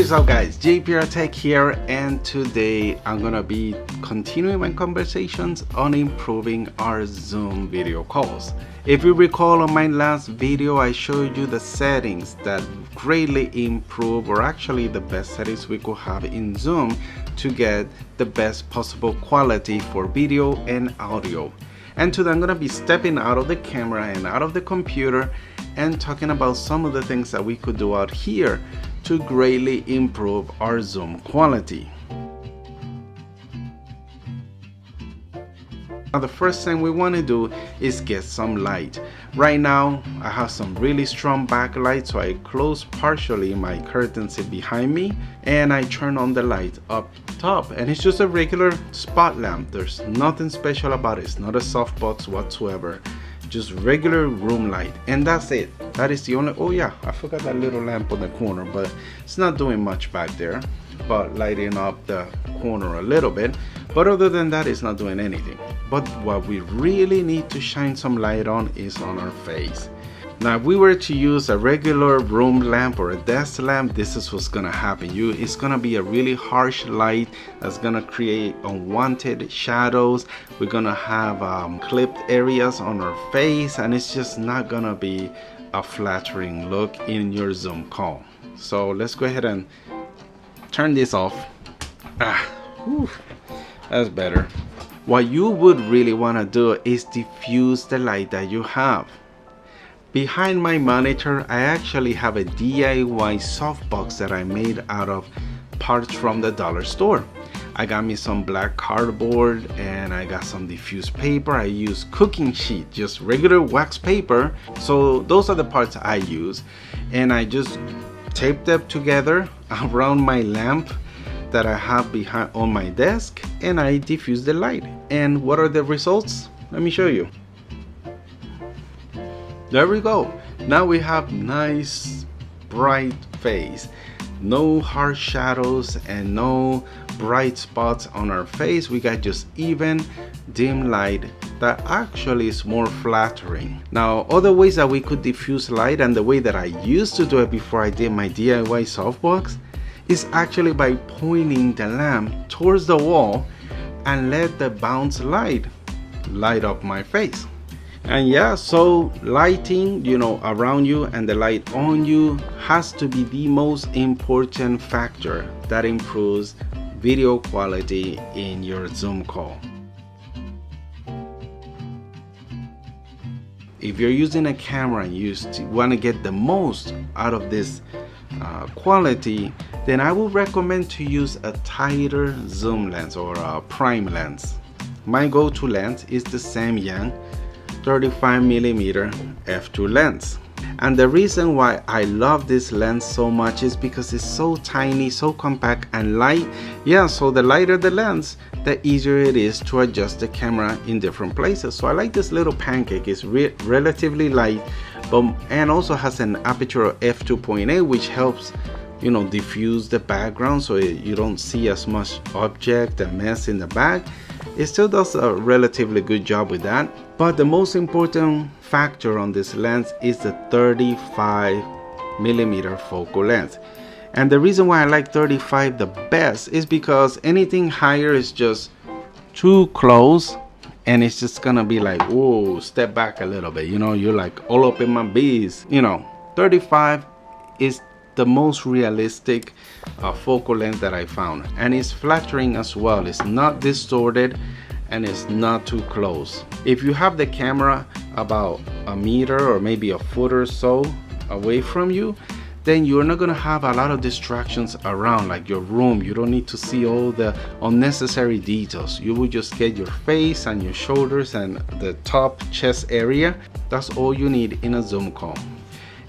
is up guys, JPR Tech here, and today I'm gonna be continuing my conversations on improving our Zoom video calls. If you recall, on my last video I showed you the settings that greatly improve, or actually the best settings we could have in Zoom to get the best possible quality for video and audio. And today I'm gonna be stepping out of the camera and out of the computer and talking about some of the things that we could do out here to greatly improve our Zoom quality. Now the first thing we want to do is get some light. Right now I have some really strong backlight, so I close partially my curtains behind me and I turn on the light up top, and it's just a regular spot lamp. There's nothing special about it. It's not a softbox whatsoever, just regular room light, and that's it. That is the only, oh yeah, I forgot that little lamp on the corner, but it's not doing much back there, but lighting up the corner a little bit. But other than that, it's not doing anything. But what we really need to shine some light on is on our face. Now if we were to use a regular room lamp or a desk lamp, this is what's gonna happen. It's gonna be a really harsh light that's gonna create unwanted shadows. We're gonna have clipped areas on our face, and it's just not gonna be a flattering look in your Zoom call. So let's go ahead and turn this off. That's better. What you would really want to do is diffuse the light that you have. Behind my monitor, I actually have a DIY softbox that I made out of parts from the dollar store. I got me some black cardboard and I got some diffused paper. I use cooking sheet, just regular wax paper. So those are the parts I use, and I just tape them together around my lamp that I have behind on my desk, and I diffuse the light. And what are the results? Let me show you. There we go. Now we have nice bright face, no harsh shadows and no bright spots on our face. We got just even dim light that actually is more flattering. Now other ways that we could diffuse light, and the way that I used to do it before I did my DIY softbox, is actually by pointing the lamp towards the wall and let the bounce light up my face. And yeah, so lighting, around you and the light on you has to be the most important factor that improves video quality in your Zoom call. If you're using a camera and you want to get the most out of this quality, then I would recommend to use a tighter zoom lens or a prime lens. My go-to lens is the Samyang 35mm f2 lens, and the reason why I love this lens so much is because it's so tiny, so compact and light. Yeah, so the lighter the lens, the easier it is to adjust the camera in different places. So I like this little pancake. It's relatively light, and also has an aperture of f2.8, which helps diffuse the background so you don't see as much object and mess in the back. It still does a relatively good job with that, but the most important factor on this lens is the 35mm focal length. And the reason why I like 35 the best is because anything higher is just too close, and it's just gonna be like, whoa, step back a little bit, you're like all up in my bees. 35 is the most realistic focal length that I found, and it's flattering as well. It's not distorted and it's not too close. If you have the camera about a meter or maybe a foot or so away from you, then you're not gonna have a lot of distractions around, like your room. You don't need to see all the unnecessary details. You will just get your face and your shoulders and the top chest area. That's all you need in a Zoom call.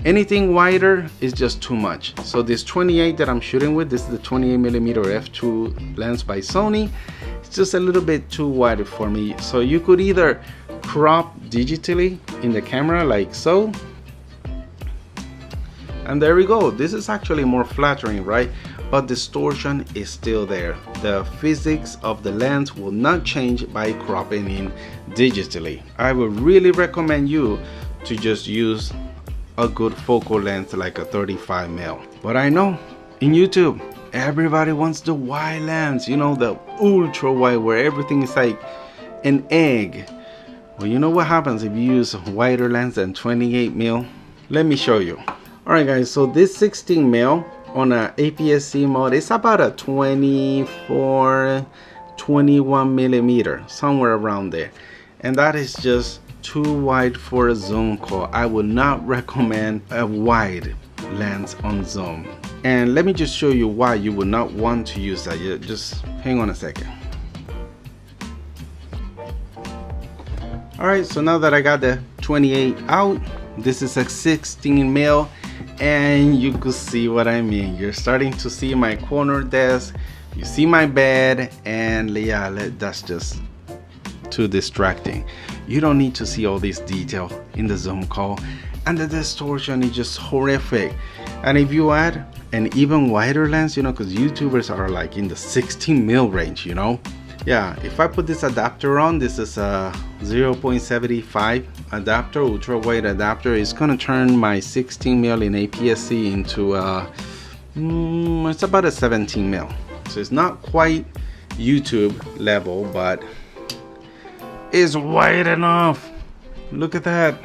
Anything wider is just too much. So this 28 that I'm shooting with, this is the 28mm f2 lens by Sony. It's just a little bit too wide for me. So you could either crop digitally in the camera like so, and there we go. This is actually more flattering, right? But distortion is still there. The physics of the lens will not change by cropping in digitally. I would really recommend you to just use a good focal length like a 35mm. But I know In YouTube, everybody wants the wide lens, you know, the ultra wide where everything is like an egg. Well, you know what happens if you use a wider lens than 28 mil? Let me show you. Alright guys, so this 16 mil on a APS-C mode, it's about a 24, 21 millimeter, somewhere around there. And that is just too wide for a zoom call. I would not recommend a wide lens on zoom. And let me just show you why you would not want to use that. Just hang on a second. Alright, so now that I got the 28 out, this is a 16 mil, and you could see what I mean. You're starting to see my corner desk, you see my bed, and yeah, that's just too distracting. You don't need to see all this detail in the zoom call, and the distortion is just horrific. And if you add an even wider lens, you know, because YouTubers are like in the 16 mil range, you know. Yeah, if I put this adapter on, this is a 0.75 adapter, ultra wide adapter. It's gonna turn my 16 mil in APS-C into it's about a 17 mil. So it's not quite YouTube level, but it's wide enough. Look at that.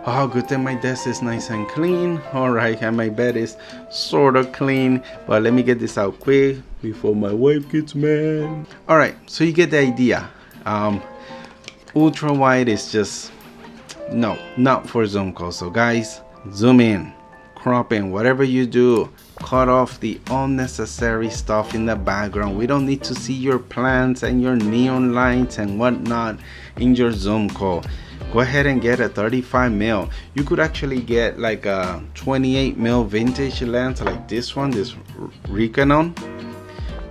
Oh, good thing my desk is nice and clean. All right, and my bed is sort of clean, but let me get this out quick before my wife gets mad. All right, so you get the idea. Ultra wide is just no, not for zoom calls. So guys, zoom in, crop in, whatever you do, cut off the unnecessary stuff in the background. We don't need to see your plants and your neon lights and whatnot in your zoom call. Go ahead and get a 35 mil. You could actually get like a 28 mil vintage lens like this one, this Recanon,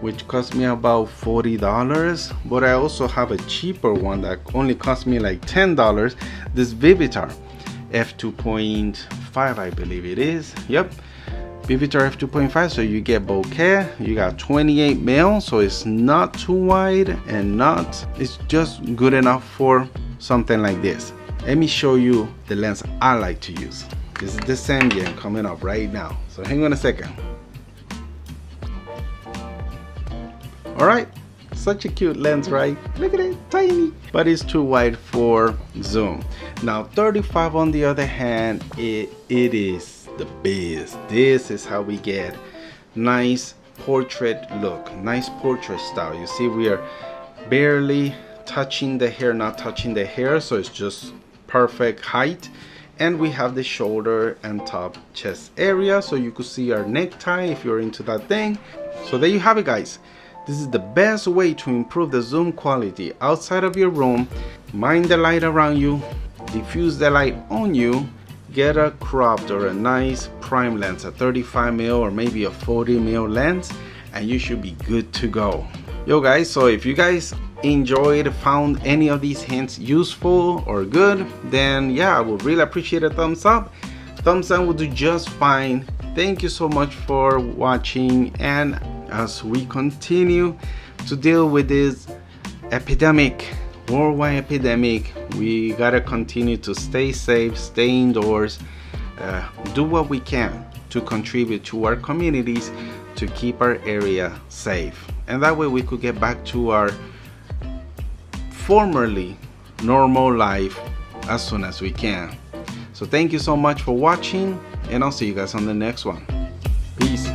which cost me about $40. But I also have a cheaper one that only cost me like $10. This Vivitar f2.5, I believe it is. Yep, Vivitar f2.5. So you get bokeh, you got 28 mil, so it's not too wide and not, it's just good enough for something like this. Let me show you the lens I like to use. This is the Samyang coming up right now. So hang on a second. All right, such a cute lens, right? Look at it, tiny, but it's too wide for zoom. Now 35 on the other hand, it is the best. This is how we get nice portrait look, nice portrait style. You see, we are barely touching the hair, not touching the hair, so it's just perfect height. And we have the shoulder and top chest area, so you could see our necktie if you're into that thing. So there you have it, guys. This is the best way to improve the zoom quality outside of your room. Mind the light around you, diffuse the light on you, get a cropped or a nice prime lens, a 35 mil or maybe a 40 mil lens, and you should be good to go. Yo guys, so if you guys enjoyed, found any of these hints useful or good, then yeah, I would really appreciate a thumbs up. Thumbs down will do just fine. Thank you so much for watching, and as we continue to deal with this epidemic, worldwide epidemic, we gotta continue to stay safe, stay indoors, do what we can to contribute to our communities to keep our area safe, and that way we could get back to our formerly normal life as soon as we can. So thank you so much for watching, and I'll see you guys on the next one. Peace.